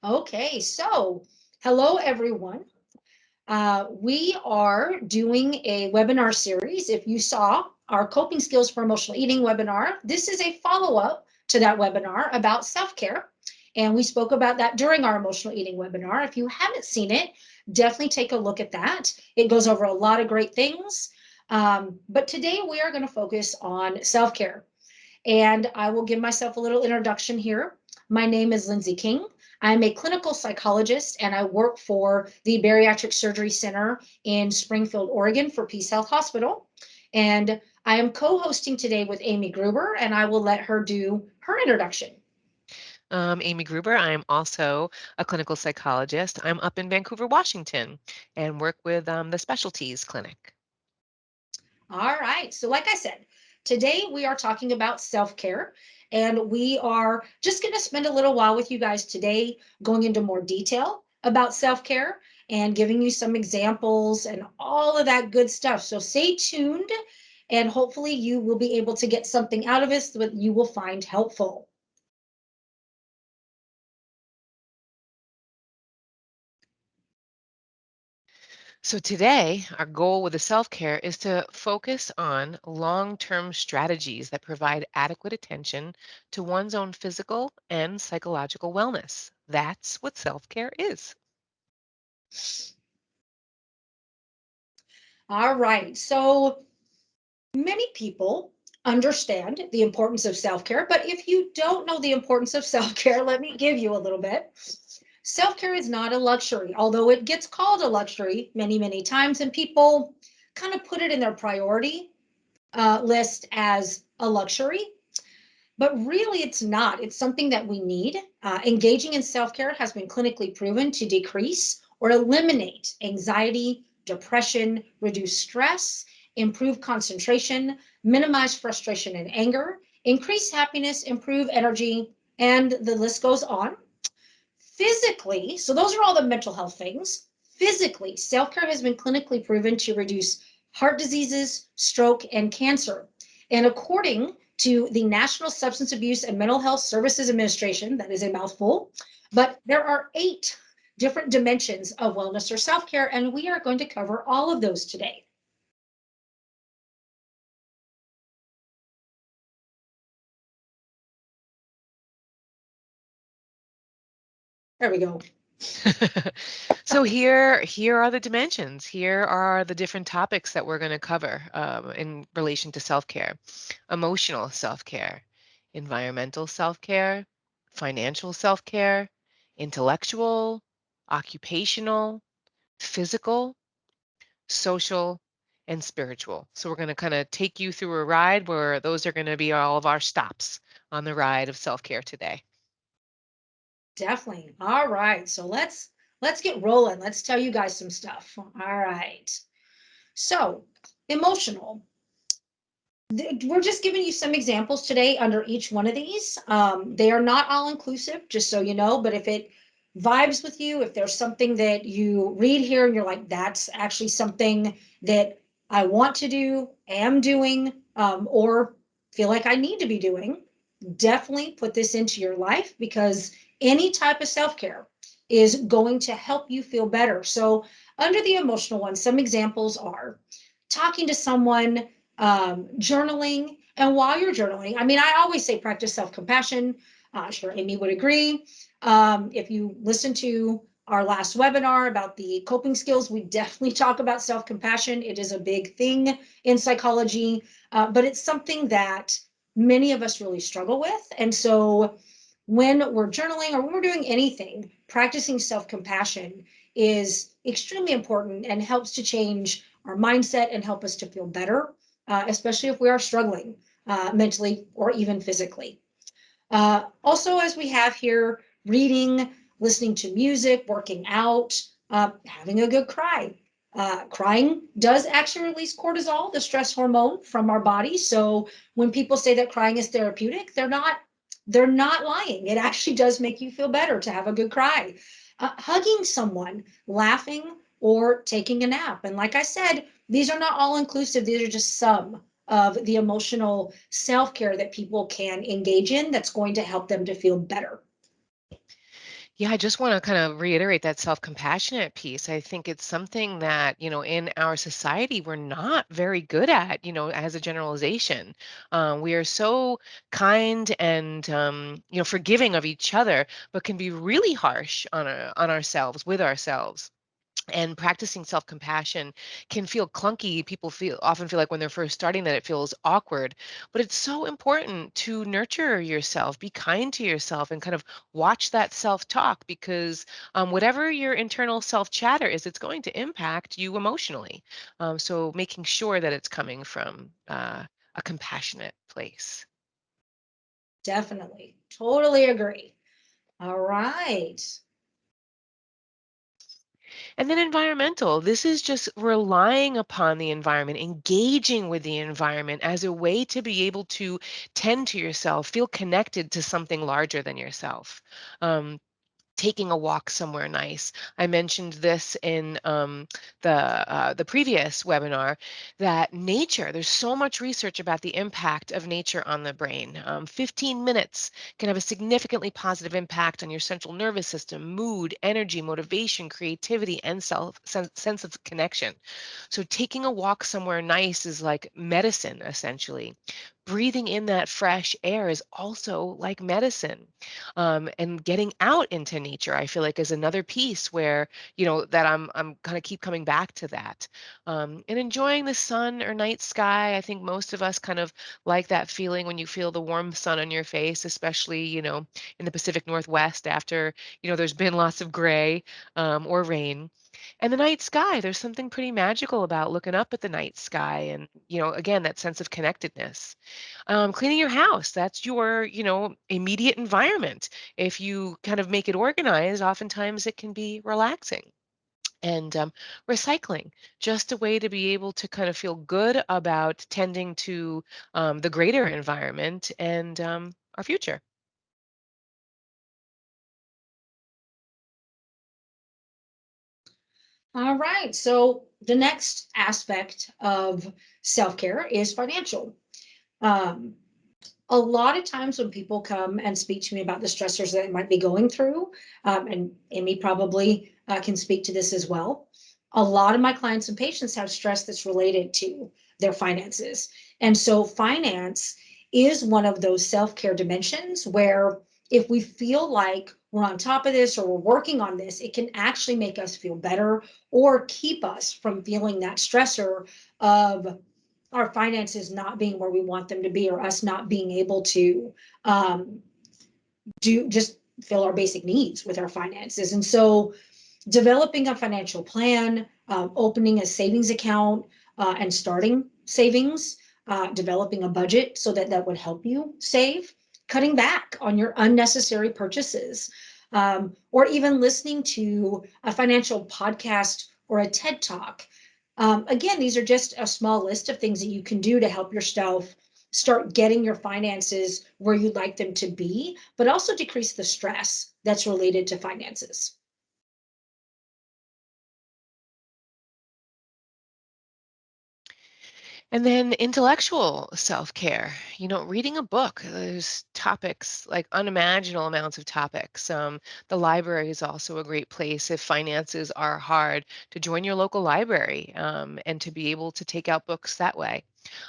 Okay, so hello everyone. We are doing a webinar series. If you saw our Coping Skills for Emotional Eating webinar, this is a follow-up to that webinar about self-care. And we spoke about that during our emotional eating webinar. If you haven't seen it, definitely take a look at that. It goes over a lot of great things. But today we are going to focus on self-care. And I will give myself a little introduction here. My name is Lindsay King. I'm a clinical psychologist and I work for the Bariatric Surgery Center in Springfield, Oregon for Peace Health Hospital. And I am co-hosting today with Amy Gruber, and I will let her do her introduction. Amy Gruber. I'm also a clinical psychologist. I'm up in Vancouver, Washington, and work with the Specialties Clinic. All right. So like I said, today we are talking about self-care, and we are just going to spend a little while with you guys today going into more detail about self-care and giving you some examples and all of that good stuff. So stay tuned, and hopefully you will be able to get something out of this that you will find helpful. So today, our goal with the self-care is to focus on long-term strategies that provide adequate attention to one's own physical and psychological wellness. That's what self-care is. All right. So many people understand the importance of self-care, but if you don't know the importance of self-care, let me give you a little bit. Self-care is not a luxury, although it gets called a luxury many, many times, and people kind of put it in their priority list as a luxury. But really, it's not. It's something that we need. Engaging in self-care has been clinically proven to decrease or eliminate anxiety, depression, reduce stress, improve concentration, minimize frustration and anger, increase happiness, improve energy, and the list goes on. Physically, so those are all the mental health things. Physically, self-care has been clinically proven to reduce heart diseases, stroke, and cancer. And according to the National Substance Abuse and Mental Health Services Administration, that is a mouthful, but there are 8 different dimensions of wellness or self-care, and we are going to cover all of those today. There we go. So here are the dimensions. Here are the different topics that we're going to cover in relation to self-care. Emotional self-care, environmental self-care, financial self-care, intellectual, occupational, physical, social, and spiritual. So we're going to kind of take you through a ride where those are going to be all of our stops on the ride of self-care today. Definitely. All right. So let's get rolling. Let's tell you guys some stuff. All right. So, emotional. We're just giving you some examples today under each one of these. They are not all inclusive, just so you know, but if it vibes with you, if there's something that you read here and you're like, that's actually something that I want to do, am doing, or feel like I need to be doing, definitely put this into your life because any type of self-care is going to help you feel better. So, under the emotional one, some examples are talking to someone, journaling. And while you're journaling, I mean, I always say practice self-compassion. Sure, Amy would agree. If you listen to our last webinar about the coping skills, we definitely talk about self-compassion. It is a big thing in psychology, but it's something that many of us really struggle with. And so when we're journaling or when we're doing anything, practicing self-compassion is extremely important and helps to change our mindset and help us to feel better, especially if we are struggling mentally or even physically. Also, as we have here, reading, listening to music, working out, having a good cry. Crying does actually release cortisol, the stress hormone from our body. So when people say that crying is therapeutic, they're not lying. It actually does make you feel better to have a good cry. Hugging someone, laughing, or taking a nap. And like I said, these are not all inclusive. These are just some of the emotional self-care that people can engage in that's going to help them to feel better. Yeah, I just want to kind of reiterate that self-compassionate piece. I think it's something that, in our society, we're not very good at, as a generalization. We are so kind and, forgiving of each other, but can be really harsh on ourselves, with ourselves. And practicing self-compassion can feel clunky. People often feel like when they're first starting that it feels awkward, but it's so important to nurture yourself, be kind to yourself, and kind of watch that self-talk, because whatever your internal self-chatter is, it's going to impact you emotionally. So making sure that it's coming from a compassionate place. Definitely. Totally agree. All right. And then environmental. This is just relying upon the environment, engaging with the environment as a way to be able to tend to yourself, feel connected to something larger than yourself. Taking a walk somewhere nice. I mentioned this in the previous webinar, that nature. There's so much research about the impact of nature on the brain. 15 minutes can have a significantly positive impact on your central nervous system, mood, energy, motivation, creativity, and sense of connection. So taking a walk somewhere nice is like medicine, essentially. Breathing in that fresh air is also like medicine. And getting out into nature, I feel like, is another piece where, that I'm kind of keep coming back to that. And enjoying the sun or night sky. I think most of us kind of like that feeling when you feel the warm sun on your face, especially, in the Pacific Northwest after, there's been lots of gray or rain. And the night sky, there's something pretty magical about looking up at the night sky and, again, that sense of connectedness. Cleaning your house, that's your, immediate environment. If you kind of make it organized, oftentimes it can be relaxing. And recycling, just a way to be able to kind of feel good about tending to the greater environment and our future. All right. So the next aspect of self-care is financial. Um, a lot of times when people come and speak to me about the stressors that they might be going through, and Amy probably can speak to this as well. A lot of my clients and patients have stress that's related to their finances. And so finance is one of those self-care dimensions where if we feel like we're on top of this or we're working on this, it can actually make us feel better or keep us from feeling that stressor of our finances not being where we want them to be or us not being able to um, do just fill our basic needs with our finances. And so developing a financial plan, opening a savings account and starting savings, developing a budget so that that would help you save, cutting back on your unnecessary purchases, or even listening to a financial podcast or a TED talk. Again, these are just a small list of things that you can do to help yourself start getting your finances where you'd like them to be, but also decrease the stress that's related to finances. And then intellectual self-care, reading a book. There's topics, like unimaginable amounts of topics. The library is also a great place if finances are hard, to join your local library and to be able to take out books that way.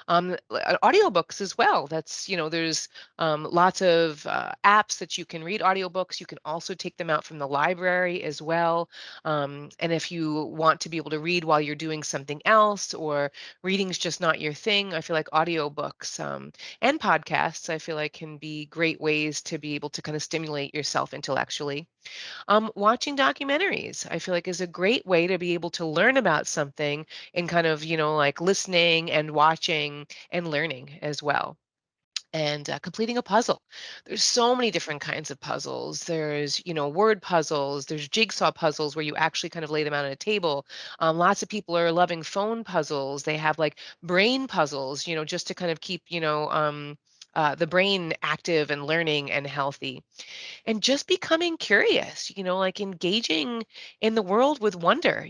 Audiobooks as well. That's, there's lots of apps that you can read audiobooks. You can also take them out from the library as well. And if you want to be able to read while you're doing something else, or reading's just not your thing, I feel like audiobooks and podcasts, I feel like, can be great ways to be able to kind of stimulate yourself intellectually. Watching documentaries, I feel like, is a great way to be able to learn about something and kind of, like listening and watching and learning as well. And completing a puzzle. There's so many different kinds of puzzles. There's, word puzzles. There's jigsaw puzzles where you actually kind of lay them out on a table. Lots of people are loving phone puzzles. They have like brain puzzles, just to kind of keep, the brain active and learning and healthy, and just becoming curious, like engaging in the world with wonder.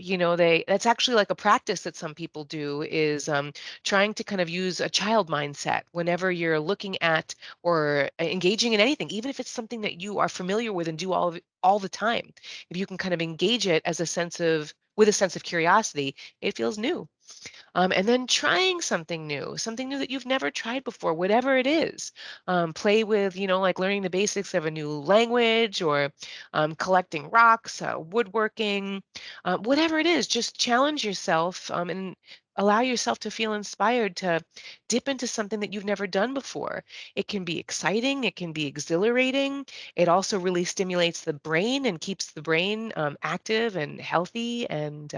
That's actually like a practice that some people do, is trying to kind of use a child mindset whenever you're looking at or engaging in anything, even if it's something that you are familiar with and do all the time. If you can kind of engage it as a sense of with a sense of curiosity, it feels new. And then trying something new that you've never tried before, whatever it is. Play with, like learning the basics of a new language, or collecting rocks, woodworking, whatever it is. Just challenge yourself, and allow yourself to feel inspired to dip into something that you've never done before. It can be exciting, it can be exhilarating. It also really stimulates the brain and keeps the brain active and healthy, and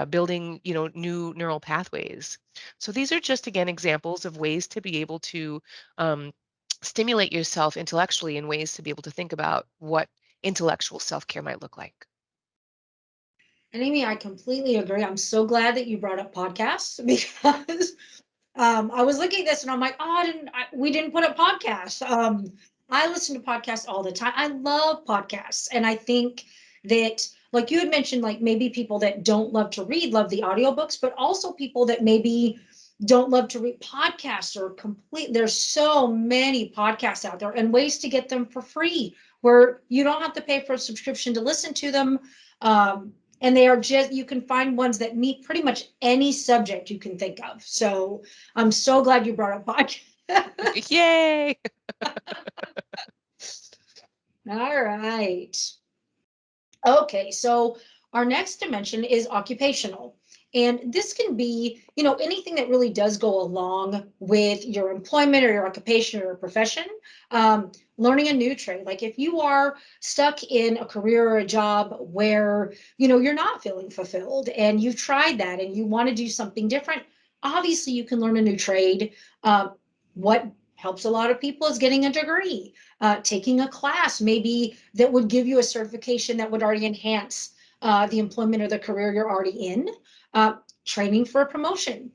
building, new neural pathways. So these are just, again, examples of ways to be able to um, stimulate yourself intellectually, in ways to be able to think about what intellectual self-care might look like. And Amy, I completely agree. I'm so glad that you brought up podcasts because I was looking at this and I'm like, oh, we didn't put up podcasts. I listen to podcasts all the time. I love podcasts. And I think that, like you had mentioned, like maybe people that don't love to read love the audiobooks, but also people that maybe don't love to read podcasts or complete. There's so many podcasts out there and ways to get them for free where you don't have to pay for a subscription to listen to them. And they are just, you can find ones that meet pretty much any subject you can think of. So I'm so glad you brought up podcast. Yay! All right. Okay, so our next dimension is occupational. And this can be, anything that really does go along with your employment or your occupation or your profession. Learning a new trade. Like if you are stuck in a career or a job where, you're not feeling fulfilled and you've tried that and you want to do something different, obviously you can learn a new trade. What helps a lot of people is getting a degree, taking a class maybe that would give you a certification that would already enhance the employment or the career you're already in, uh, training for a promotion,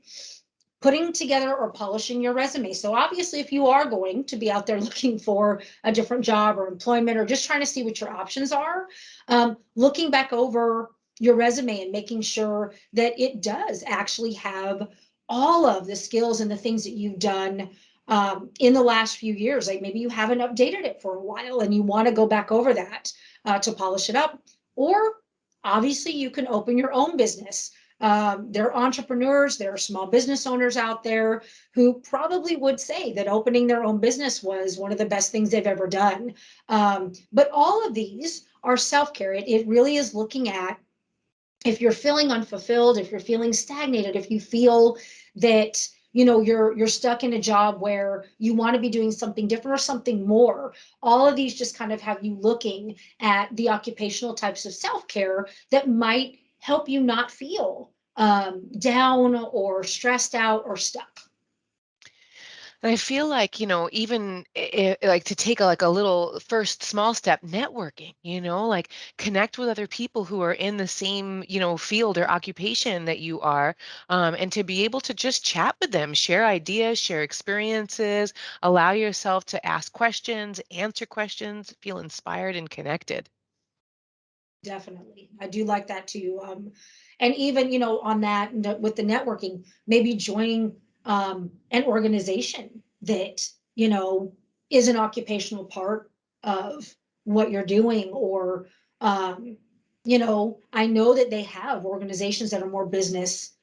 putting together or polishing your resume. So obviously, if you are going to be out there looking for a different job or employment or just trying to see what your options are, looking back over your resume and making sure that it does actually have all of the skills and the things that you've done in the last few years. Like maybe you haven't updated it for a while and you want to go back over that to polish it up. Or obviously, you can open your own business. There are entrepreneurs, there are small business owners out there who probably would say that opening their own business was one of the best things they've ever done. But all of these are self-care. It really is looking at, if you're feeling unfulfilled, if you're feeling stagnated, if you feel that you're stuck in a job where you want to be doing something different or something more, all of these just kind of have you looking at the occupational types of self-care that might help you not feel down or stressed out or stuck. And I feel like, even like to take like a little first small step, networking, like connect with other people who are in the same, field or occupation that you are, and to be able to just chat with them, share ideas, share experiences, allow yourself to ask questions, answer questions, feel inspired and connected. Definitely. I do like that too. And even, on that, with the networking, maybe joining an organization that, is an occupational part of what you're doing. Or, I know that they have organizations that are more business,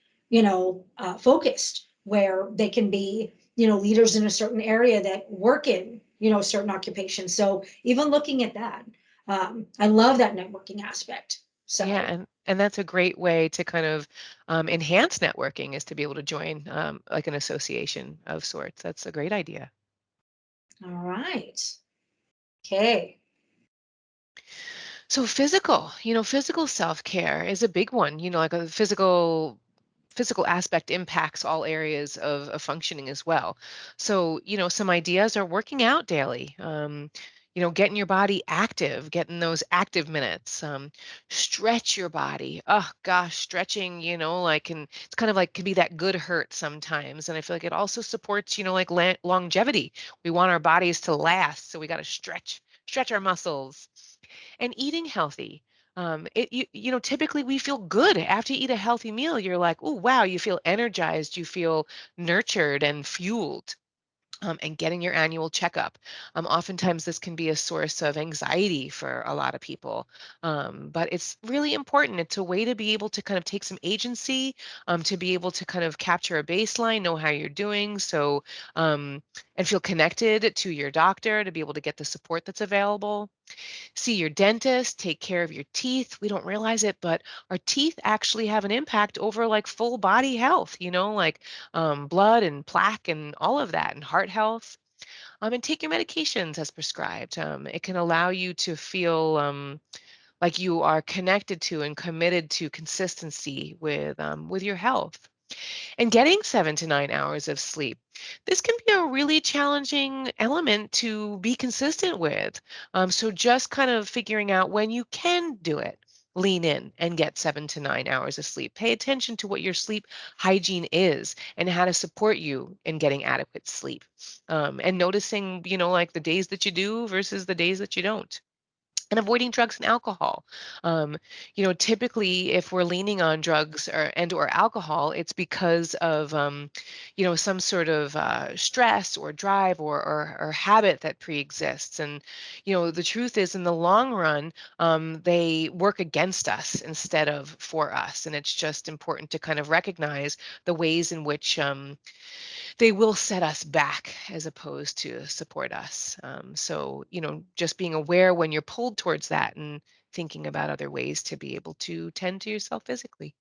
focused, where they can be, leaders in a certain area that work in, certain occupations. So even looking at that, I love that networking aspect. Yeah, So, and that's a great way to kind of enhance networking, is to be able to join like an association of sorts. That's a great idea. all right. Okay. So physical self-care is a big one. Like a physical aspect impacts all areas of functioning as well. So, some ideas are working out daily. getting your body active, getting those active minutes. Stretch your body. Oh gosh, stretching, it's kind of like can be that good hurt sometimes. And I feel like it also supports, like longevity. We want our bodies to last, so we got to stretch our muscles. And eating healthy. Typically we feel good after you eat a healthy meal. You're like, oh wow, you feel energized, you feel nurtured and fueled. And getting your annual checkup. Oftentimes, this can be a source of anxiety for a lot of people, but it's really important. It's a way to be able to kind of take some agency, to be able to kind of capture a baseline, know how you're doing, and feel connected to your doctor to be able to get the support that's available. See your dentist, take care of your teeth. We don't realize it, but our teeth actually have an impact over like full body health, like blood and plaque and all of that, and heart health. And take your medications as prescribed. It can allow you to feel like you are connected to and committed to consistency with your health. And getting 7 to 9 hours of sleep. This can be a really challenging element to be consistent with. So just kind of figuring out when you can do it. Lean in and get 7 to 9 hours of sleep. Pay attention to what your sleep hygiene is and how to support you in getting adequate sleep. And noticing, like the days that you do versus the days that you don't, and avoiding drugs and alcohol. Typically, if we're leaning on drugs or alcohol, it's because of some sort of stress or drive or habit that pre-exists. And the truth is, in the long run, they work against us instead of for us. And it's just important to kind of recognize the ways in which they will set us back as opposed to support us. So, just being aware when you're pulled towards that and thinking about other ways to be able to tend to yourself physically.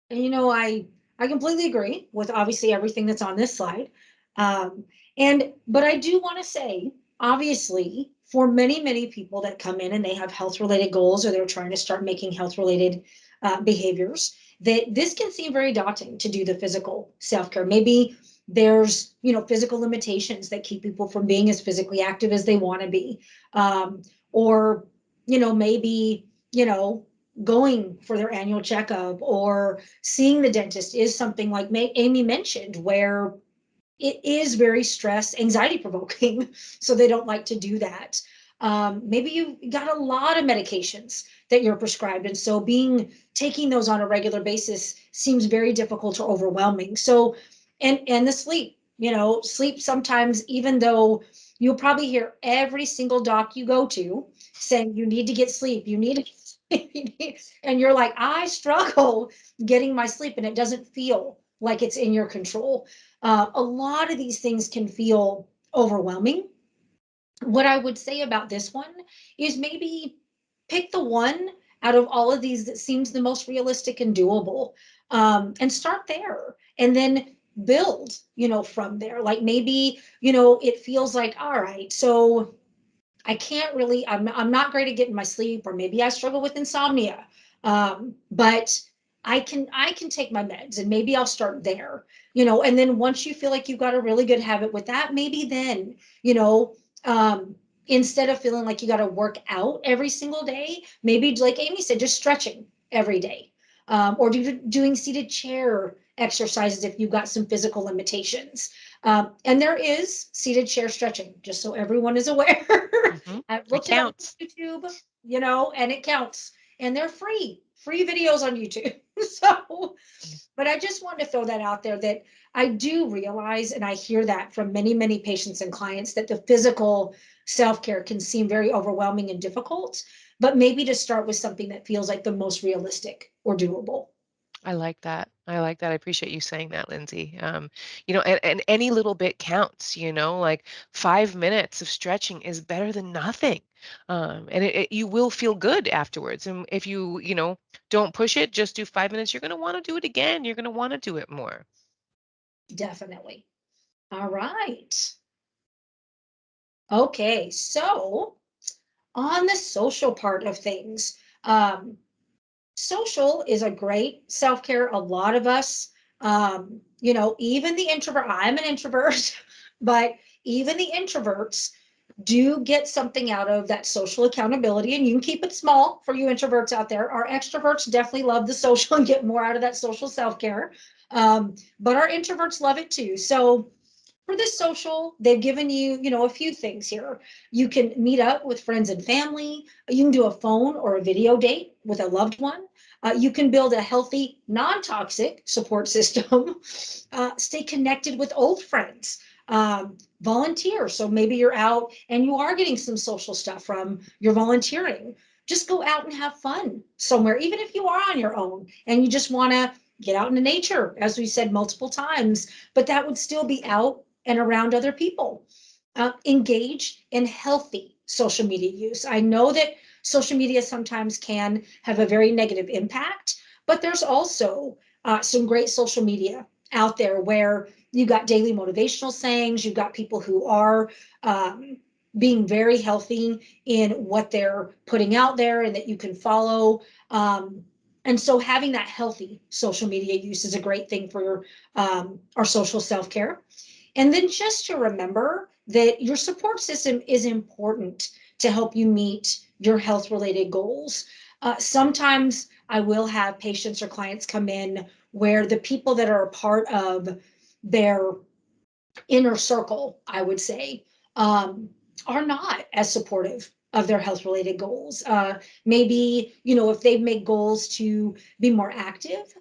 And I completely agree with obviously everything that's on this slide. Um, but I do want to say, obviously, for many people that come in and they have health related goals or they're trying to start making health related behaviors, that this can seem very daunting to do the physical self care. Maybe there's physical limitations that keep people from being as physically active as they want to be, or maybe going for their annual checkup or seeing the dentist is something like Amy mentioned, where it is very stress, anxiety provoking. So they don't like to do that. Maybe you got a lot of medications that you're prescribed. And so taking those on a regular basis seems very difficult or overwhelming. So, and the sleep sometimes, even though you'll probably hear every single doc you go to saying you need to get sleep, you need to and you're like, I struggle getting my sleep and it doesn't feel like it's in your control. A lot of these things can feel overwhelming. What I would say about this one is maybe pick the one out of all of these that seems the most realistic and doable, and start there and then build, from there. Like maybe, it feels like, all right, so I can't really, I'm not great at getting my sleep, or maybe I struggle with insomnia. But I can take my meds and maybe I'll start there, and then once you feel like you've got a really good habit with that, maybe then, instead of feeling like you got to work out every single day, maybe like Amy said, just stretching every day, or doing seated chair exercises if you've got some physical limitations. And there is seated chair stretching, just so everyone is aware. Hmm. I've It looked it up on counts. YouTube, and it counts. And they're free videos on YouTube. So, but I just wanted to throw that out there, that I do realize, and I hear that from many patients and clients, that the physical self-care can seem very overwhelming and difficult, but maybe to start with something that feels like the most realistic or doable. I like that. I like that. I appreciate you saying that, Lindsay. And any little bit counts, like 5 minutes of stretching is better than nothing. And you will feel good afterwards. And if you don't push it, just do 5 minutes, you're going to want to do it again. You're going to want to do it more. Definitely. All right. Okay. So on the social part of things, social is a great self-care. A lot of us, even the introvert, I'm an introvert, but even the introverts do get something out of that social accountability, and you can keep it small for you introverts out there. Our extroverts definitely love the social and get more out of that social self-care. But our introverts love it too. So for this social, they've given you, a few things here. You can meet up with friends and family. You can do a phone or a video date with a loved one. You can build a healthy, non-toxic support system. Stay connected with old friends. Volunteer. So maybe you're out and you are getting some social stuff from your volunteering. Just go out and have fun somewhere, even if you are on your own and you just want to get out into nature, as we said multiple times, but that would still be out and around other people. Engage in healthy social media use. I know that social media sometimes can have a very negative impact, but there's also some great social media out there where you got daily motivational sayings, you've got people who are being very healthy in what they're putting out there and that you can follow. And so having that healthy social media use is a great thing for our social self-care. And then just to remember that your support system is important to help you meet your health related goals. Sometimes I will have patients or clients come in where the people that are a part of their inner circle, I would say, are not as supportive of their health related goals. Maybe, if they've made goals to be more active,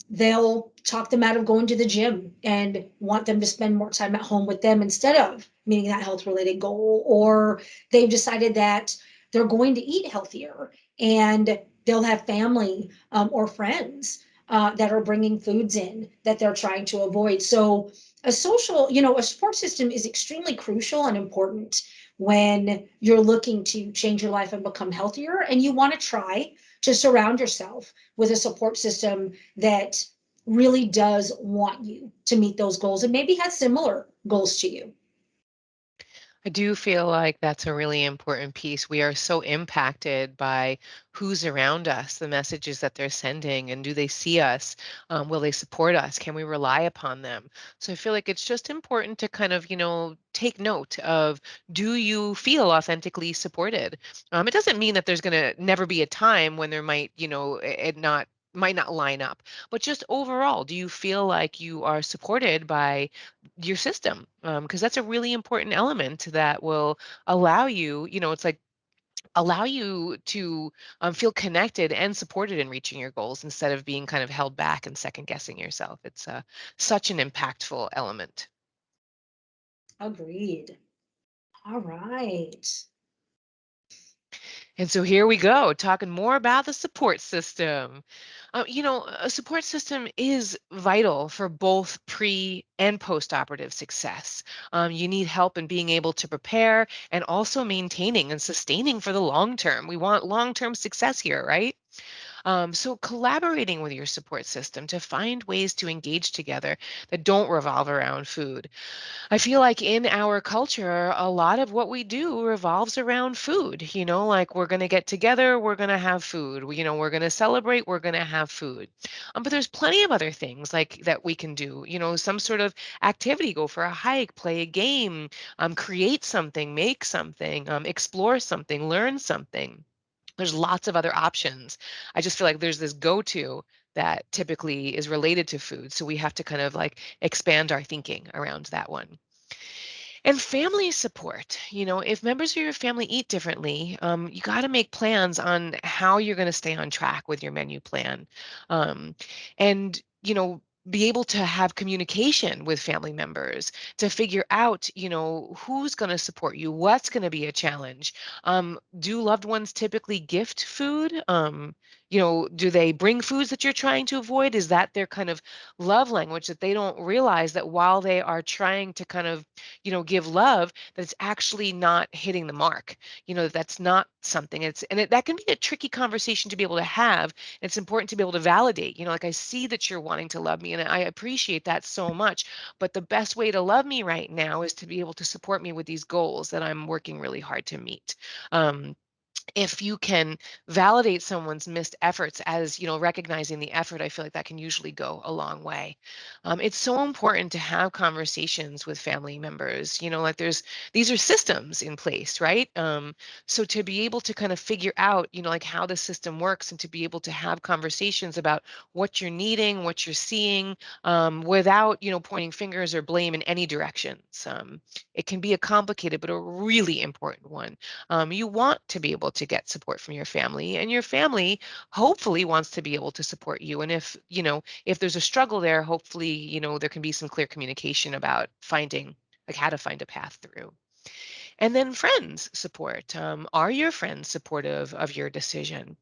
they'll talk them out of going to the gym and want them to spend more time at home with them instead of meeting that health related goal. Or they've decided that they're going to eat healthier and they'll have family or friends that are bringing foods in that they're trying to avoid. So a support system is extremely crucial and important when you're looking to change your life and become healthier. And you want to try to surround yourself with a support system that really does want you to meet those goals and maybe has similar goals to you. I do feel like that's a really important piece. We are so impacted by who's around us, the messages that they're sending, and do they see us? Will they support us? Can we rely upon them? So I feel like it's just important to kind of, take note of, do you feel authentically supported? It doesn't mean that there's going to never be a time when there might, it not might not line up, but just overall, do you feel like you are supported by your system, because that's a really important element that will allow you, it's like allow you to feel connected and supported in reaching your goals instead of being kind of held back and second guessing yourself. It's such an impactful element. Agreed. All right. And so here we go, talking more about the support system. A support system is vital for both pre and post operative success. You need help in being able to prepare and also maintaining and sustaining for the long term. We want long term success here, right? So, collaborating with your support system to find ways to engage together that don't revolve around food. I feel like in our culture, a lot of what we do revolves around food. Like we're going to get together, we're going to have food. We're going to celebrate, we're going to have food. But there's plenty of other things like that we can do. Some sort of activity, go for a hike, play a game, create something, make something, explore something, learn something. There's lots of other options. I just feel like there's this go-to that typically is related to food. So we have to kind of like expand our thinking around that one. And family support. If members of your family eat differently, you got to make plans on how you're going to stay on track with your menu plan. Um, and, be able to have communication with family members to figure out, who's going to support you, what's going to be a challenge. Do loved ones typically gift food? Do they bring foods that you're trying to avoid? Is that their kind of love language, that they don't realize that while they are trying to kind of give love, that it's actually not hitting the mark, that's not something that can be a tricky conversation to be able to have. It's important to be able to validate, like, I see that you're wanting to love me and I appreciate that so much, but the best way to love me right now is to be able to support me with these goals that I'm working really hard to meet. um, if you can validate someone's missed efforts as, recognizing the effort, I feel like that can usually go a long way. It's so important to have conversations with family members, like these are systems in place, right? So to be able to kind of figure out, like how the system works, and to be able to have conversations about what you're needing, what you're seeing, without, pointing fingers or blame in any directions. It can be a complicated but a really important one. You want to be able to get support from your family, and your family hopefully wants to be able to support you. And if there's a struggle there, hopefully, there can be some clear communication about finding, like, how to find a path through. And then friends support. Are your friends supportive of your decision?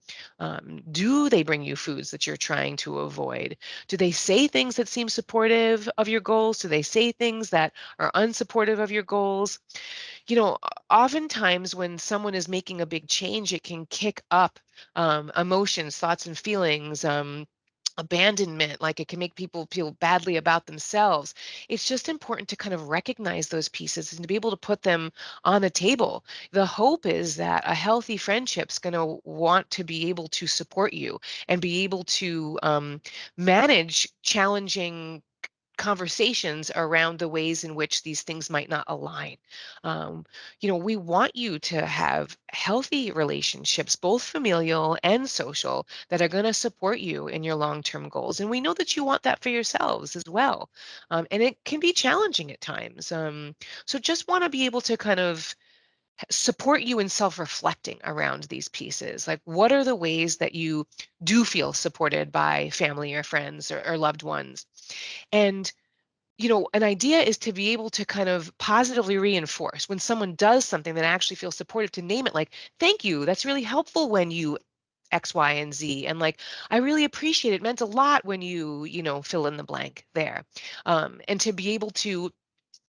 Do they bring you foods that you're trying to avoid? Do they say things that seem supportive of your goals? Do they say things that are unsupportive of your goals? Oftentimes when someone is making a big change, it can kick up emotions, thoughts, and feelings. Abandonment, like it can make people feel badly about themselves. It's just important to kind of recognize those pieces and to be able to put them on the table. The hope is that a healthy friendship's going to want to be able to support you and be able to manage challenging conversations around the ways in which these things might not align. We want you to have healthy relationships, both familial and social, that are going to support you in your long-term goals. And we know that you want that for yourselves as well. And it can be challenging at times. So just want to be able to kind of support you in self-reflecting around these pieces. Like, what are the ways that you do feel supported by family or friends or loved ones? And an idea is to be able to kind of positively reinforce when someone does something that actually feels supportive, to name it, like, thank you, that's really helpful when you X, Y, and Z. And like, I really appreciate it. It meant a lot when you fill in the blank there. And to be able to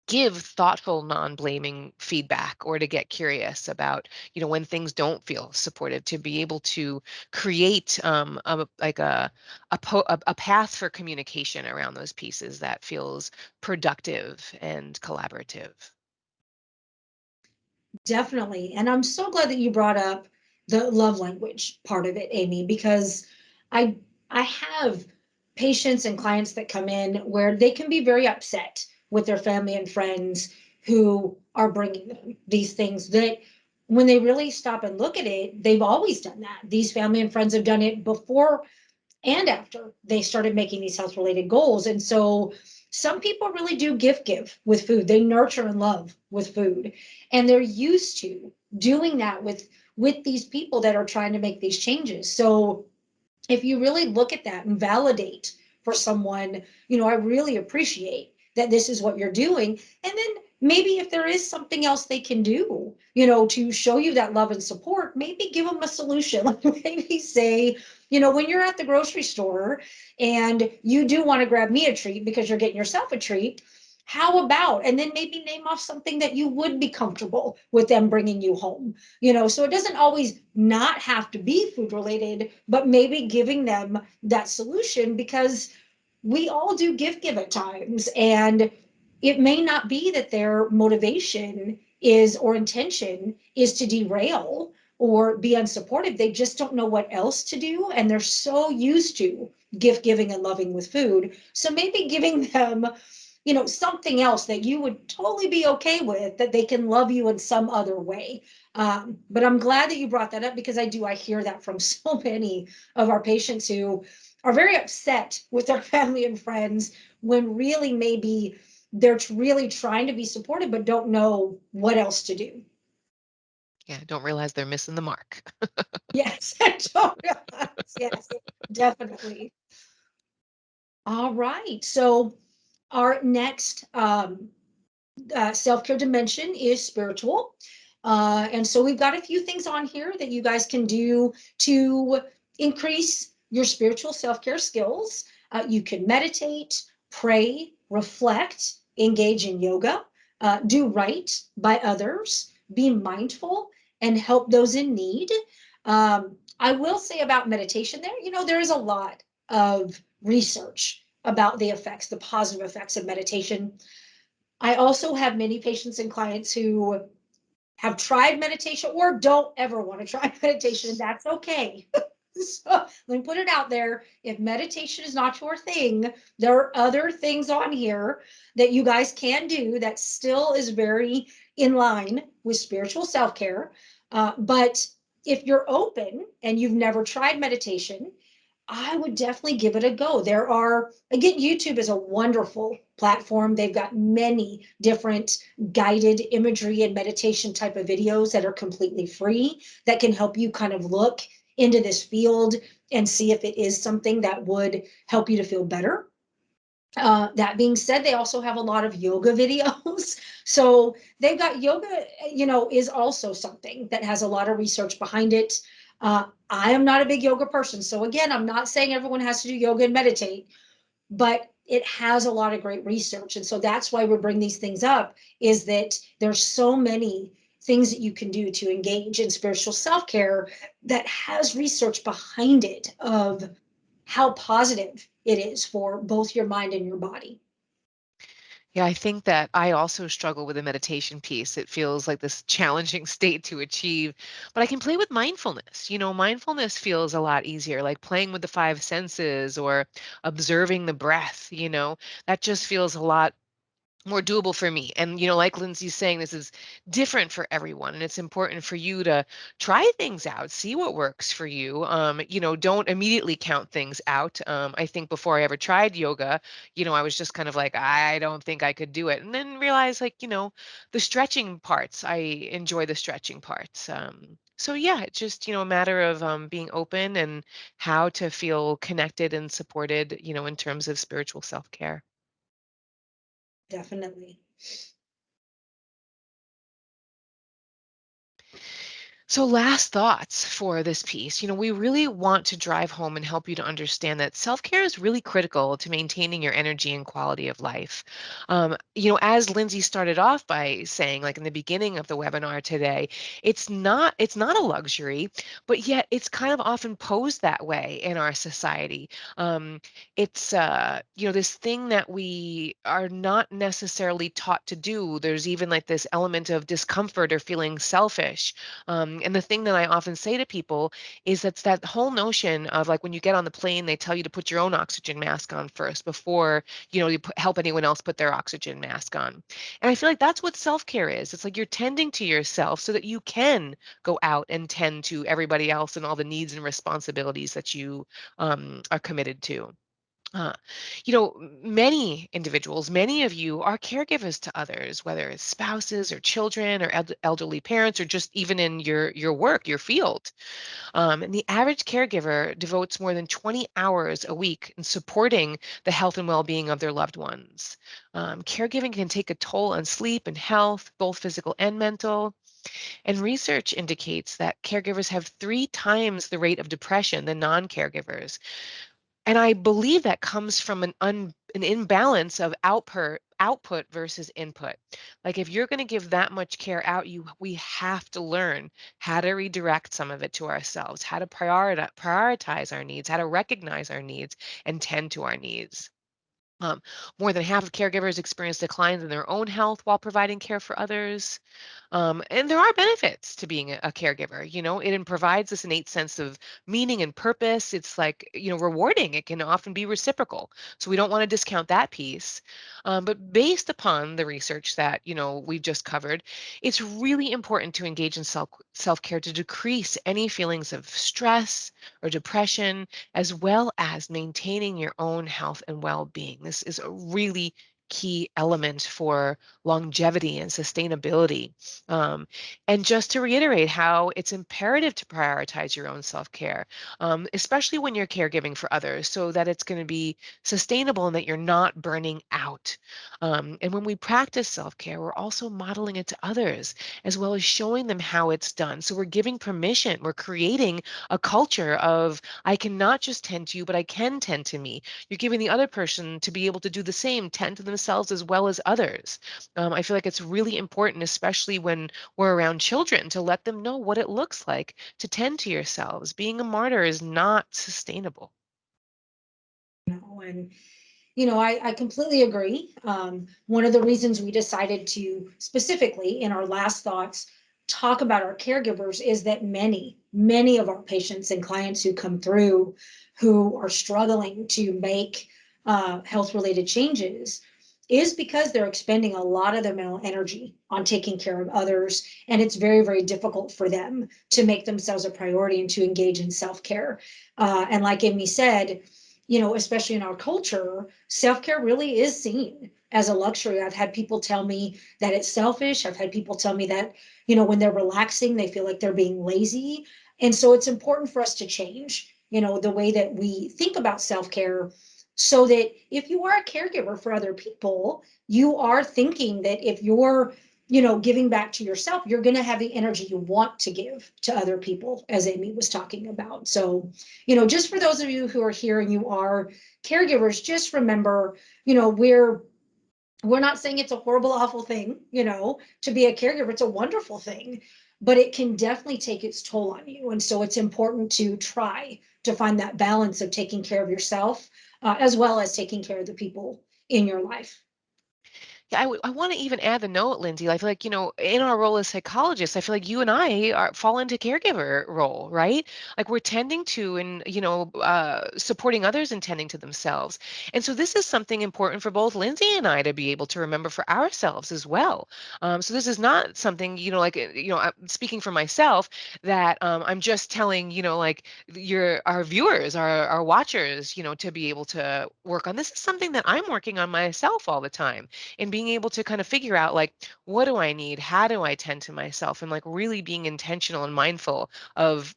give thoughtful, non-blaming feedback, or to get curious about, when things don't feel supportive, to be able to create like a path for communication around those pieces that feels productive and collaborative. Definitely. And I'm so glad that you brought up the love language part of it, Amy, because I I have patients and clients that come in where they can be very upset with their family and friends who are bringing them these things that, when they really stop and look at it, they've always done that. These family and friends have done it before and after they started making these health related goals. And so some people really do give with food. They nurture and love with food. And they're used to doing that with these people that are trying to make these changes. So if you really look at that and validate for someone, I really appreciate that this is what you're doing. And then maybe if there is something else they can do, to show you that love and support, maybe give them a solution. Like, maybe say, when you're at the grocery store and you do want to grab me a treat because you're getting yourself a treat, how about, and then maybe name off something that you would be comfortable with them bringing you home. So it doesn't always not have to be food related, but maybe giving them that solution, because we all do give at times. And it may not be that their motivation is, or intention is, to derail or be unsupportive. They just don't know what else to do. And they're so used to gift giving and loving with food. So maybe giving them, something else that you would totally be okay with, that they can love you in some other way. But I'm glad that you brought that up, because I hear that from so many of our patients who are very upset with their family and friends, when really maybe they're really trying to be supportive but don't know what else to do. Yeah, don't realize they're missing the mark. Yes, I don't realize. Yes, definitely. All right. So our next self-care dimension is spiritual. And so we've got a few things on here that you guys can do to increase your spiritual self-care skills. You can meditate, pray, reflect, engage in yoga, do right by others, be mindful, and help those in need. I will say about meditation there, there is a lot of research about the effects, the positive effects of meditation. I also have many patients and clients who have tried meditation or don't ever want to try meditation, that's okay. So let me put it out there. If meditation is not your thing, there are other things on here that you guys can do that still is very in line with spiritual self-care. But if you're open and you've never tried meditation, I would definitely give it a go. There are, again, YouTube is a wonderful platform. They've got many different guided imagery and meditation type of videos that are completely free that can help you kind of look into this field and see if it is something that would help you to feel better. That being said, they also have a lot of yoga videos. So they've got yoga, is also something that has a lot of research behind it. I am not a big yoga person. So again, I'm not saying everyone has to do yoga and meditate, but it has a lot of great research. And so that's why we bring these things up, is that there's so many things that you can do to engage in spiritual self-care that has research behind it of how positive it is for both your mind and your body. Yeah, I think that I also struggle with the meditation piece. It feels like this challenging state to achieve, but I can play with mindfulness. Mindfulness feels a lot easier, like playing with the five senses or observing the breath, that just feels a lot more doable for me. And, like Lindsay's saying, this is different for everyone. And it's important for you to try things out, see what works for you. Don't immediately count things out. I think before I ever tried yoga, I was just kind of like, I don't think I could do it. And then realize, like, the stretching parts, I enjoy the stretching parts. So yeah, it's just, a matter of being open and how to feel connected and supported, in terms of spiritual self-care. Definitely. So, last thoughts for this piece. We really want to drive home and help you to understand that self care is really critical to maintaining your energy and quality of life. As Lindsay started off by saying, like in the beginning of the webinar today, it's not a luxury, but yet it's kind of often posed that way in our society. It's this thing that we are not necessarily taught to do. There's even like this element of discomfort or feeling selfish, and the thing that I often say to people is that's that whole notion of like when you get on the plane, they tell you to put your own oxygen mask on first before help anyone else put their oxygen mask on. And I feel like that's what self-care is. It's like you're tending to yourself so that you can go out and tend to everybody else and all the needs and responsibilities that you are committed to. Uh, Many individuals, many of you are caregivers to others, whether it's spouses or children or elderly parents, or just even in your work, your field. And the average caregiver devotes more than 20 hours a week in supporting the health and well-being of their loved ones. Caregiving can take a toll on sleep and health, both physical and mental. And research indicates that caregivers have 3 times the rate of depression than non-caregivers, and I believe that comes from an imbalance of output versus input. Like if you're going to give that much care out, we have to learn how to redirect some of it to ourselves, how to prioritize our needs, how to recognize our needs and tend to our needs. Um, More than half of caregivers experience declines in their own health while providing care for others. And there are benefits to being a caregiver. It provides this innate sense of meaning and purpose. It's like, rewarding. It can often be reciprocal. So we don't want to discount that piece. But based upon the research that, we've just covered, it's really important to engage in self-care to decrease any feelings of stress or depression, as well as maintaining your own health and well-being. This is a really key element for longevity and sustainability. And just to reiterate how it's imperative to prioritize your own self care, especially when you're caregiving for others, so that it's going to be sustainable and that you're not burning out. And when we practice self care, we're also modeling it to others, as well as showing them how it's done. So we're giving permission, we're creating a culture of, I can not just tend to you, but I can tend to me. You're giving the other person to be able to do the same, tend to themselves as well as others. I feel like it's really important, especially when we're around children, to let them know what it looks like to tend to yourselves. Being a martyr is not sustainable. No, and I completely agree. One of the reasons we decided to specifically in our last thoughts talk about our caregivers is that many of our patients and clients who come through who are struggling to make health related changes is because they're expending a lot of their mental energy on taking care of others. And it's very, very difficult for them to make themselves a priority and to engage in self-care. And like Amy said, you know, especially in our culture, self-care really is seen as a luxury. I've had people tell me that it's selfish. I've had people tell me that, you know, when they're relaxing, they feel like they're being lazy. And so it's important for us to change, you know, the way that we think about self-care, so that if you are a caregiver for other people, you are thinking that if you're, you know, giving back to yourself, you're going to have the energy you want to give to other people, as Amy was talking about. So, you know, just for those of you who are here and you are caregivers, just remember, you know, we're not saying it's a horrible, awful thing, you know, to be a caregiver. It's a wonderful thing, but it can definitely take its toll on you. And so it's important to try to find that balance of taking care of yourself, as well as taking care of the people in your life. Yeah, I want to even add the note, Lindsay. I feel like, in our role as psychologists, I feel like you and I fall into caregiver role, right? Like we're tending to and, supporting others and tending to themselves. And so this is something important for both Lindsay and I to be able to remember for ourselves as well. So this is not something, speaking for myself, that I'm just telling, our viewers, our watchers, to be able to work on. This is something that I'm working on myself all the time, and being able to kind of figure out, like, what do I need, how do I tend to myself, and like really being intentional and mindful of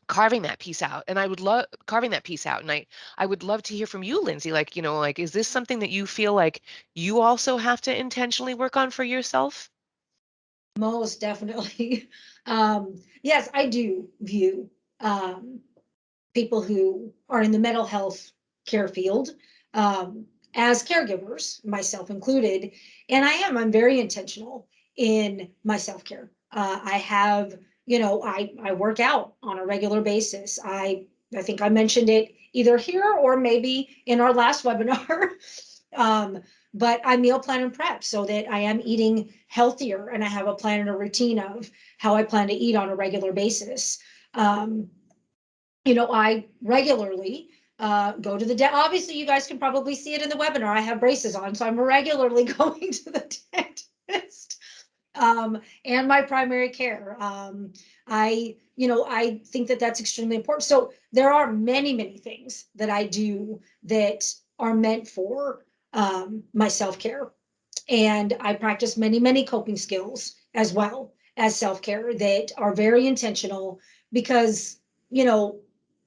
carving that piece out. And I would love carving that piece out, and I would love to hear from you, Lindsay, like, is this something that you feel like you also have to intentionally work on for yourself? Most definitely. Yes, I do view um, people who are in the mental health care field as caregivers, myself included. And I'm very intentional in my self-care. I have, you know, I work out on a regular basis. I think I mentioned it either here or maybe in our last webinar. um, but I meal plan and prep so that I am eating healthier, and I have a plan and a routine of how I plan to eat on a regular basis. Um, you know, I regularly go to the dentist. Obviously, you guys can probably see it in the webinar. I have braces on, so I'm regularly going to the dentist and my primary care. I think that that's extremely important. So there are many, many things that I do that are meant for my self-care. And I practice many, many coping skills as well as self-care that are very intentional because, you know,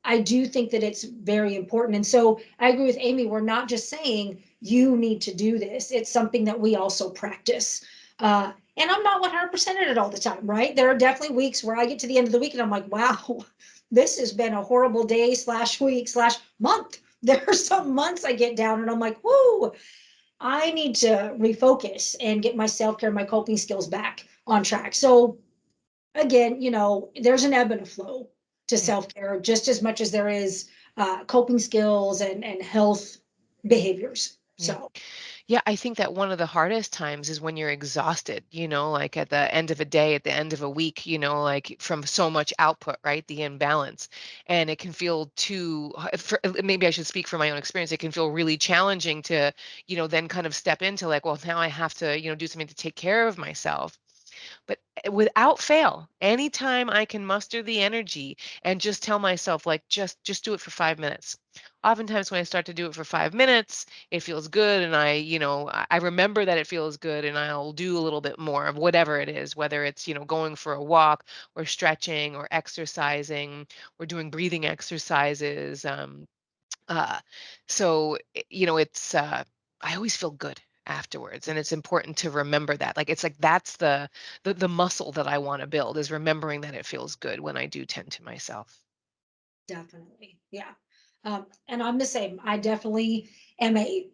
I do think that it's very important. And so I agree with Amy. We're not just saying you need to do this. It's something that we also practice. And I'm not 100% in it all the time, right? There are definitely weeks where I get to the end of the week and I'm like, wow, this has been a horrible day slash week slash month. There are some months I get down and I'm like, whoo, I need to refocus and get my self-care, my coping skills back on track. So again, you know, there's an ebb and a flow to Yeah. self-care just as much as there is coping skills and health behaviors. Yeah. So Yeah, I think that one of the hardest times is when you're exhausted, like at the end of a day, at the end of a week, like from so much output, right? The imbalance. And it can feel maybe I should speak from my own experience. It can feel really challenging to, then kind of step into like, well, now I have to, do something to take care of myself. But without fail, anytime I can muster the energy and just tell myself, like, just do it for 5 minutes. Oftentimes when I start to do it for 5 minutes, it feels good. And I remember that it feels good, and I'll do a little bit more of whatever it is, whether it's, going for a walk or stretching or exercising or doing breathing exercises. Uh, it's I always feel good afterwards, and it's important to remember that. Like it's like that's the muscle that I want to build, is remembering that it feels good when I do tend to myself. definitely, yeah. And I'm the same. I definitely am a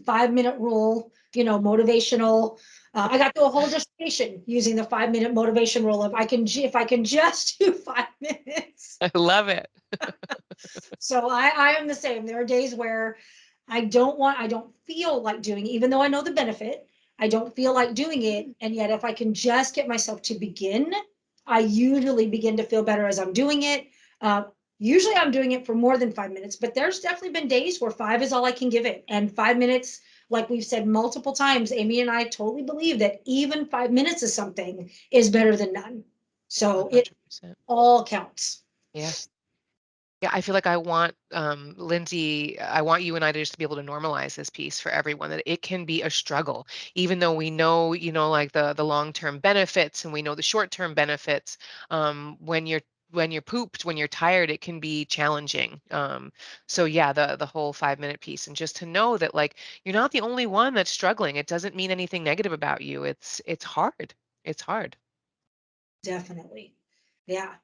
5 minute rule, you know, motivational. I got through a whole dissertation using the 5 minute motivation rule of if I can just do 5 minutes. I love it. So I am the same. There are days where I don't feel like doing it, even though I know the benefit. I don't feel like doing it. And yet, if I can just get myself to begin, I usually begin to feel better as I'm doing it. Usually I'm doing it for more than 5 minutes, but there's definitely been days where 5 is all I can give it. And 5 minutes, like we've said multiple times, Amy and I totally believe that even 5 minutes of something is better than none. So it 100%. all counts. Yes. Yeah, I feel like I want, Lindsay, I want you and I to just be able to normalize this piece for everyone, that it can be a struggle, even though we know, like the long-term benefits and we know the short-term benefits. When you're pooped, when you're tired, it can be challenging. So yeah, the whole 5-minute piece, and just to know that like you're not the only one that's struggling. It doesn't mean anything negative about you. It's hard. It's hard. Definitely. Yeah.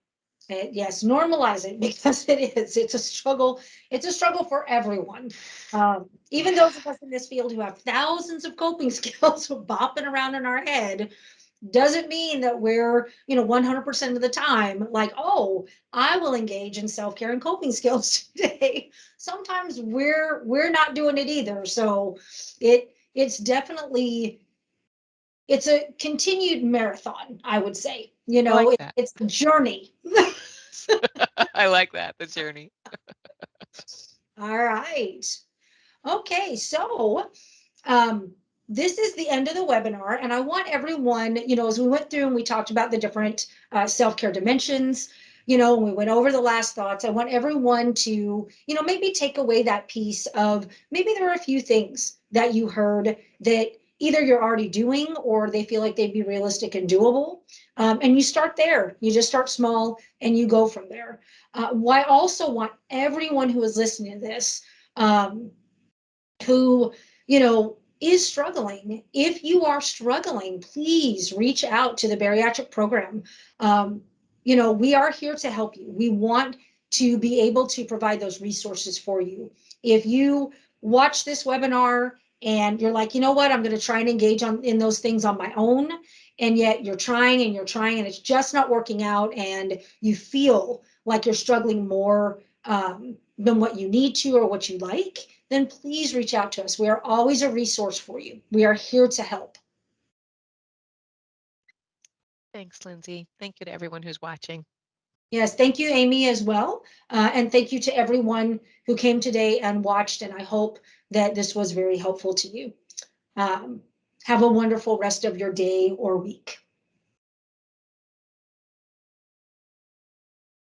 Yes, normalize it because it is. It's a struggle. It's a struggle for everyone. Even those of us in this field who have thousands of coping skills bopping around in our head doesn't mean that we're, 100% of the time like, oh, I will engage in self-care and coping skills today. Sometimes we're not doing it either. So it's definitely it's a continued marathon, I would say. I like that. It's a journey. I like that, the journey. All right. Okay, so um, this is the end of the webinar, and I want everyone, as we went through and we talked about the different self-care dimensions, and we went over the last thoughts, I want everyone to, maybe take away that piece of maybe there are a few things that you heard that either you're already doing or they feel like they'd be realistic and doable. And you start there. You just start small and you go from there. I also want everyone who is listening to this, who, is struggling. If you are struggling, please reach out to the bariatric program. We are here to help you. We want to be able to provide those resources for you. If you watch this webinar and you're like, you know what, I'm going to try and engage in those things on my own, and yet you're trying and you're trying and it's just not working out, and you feel like you're struggling more than what you need to or what you like, then please reach out to us. We are always a resource for you. We are here to help. Thanks, Lindsay. Thank you to everyone who's watching. Yes, thank you, Amy, as well. And thank you to everyone who came today and watched. And I hope that this was very helpful to you. Have a wonderful rest of your day or week.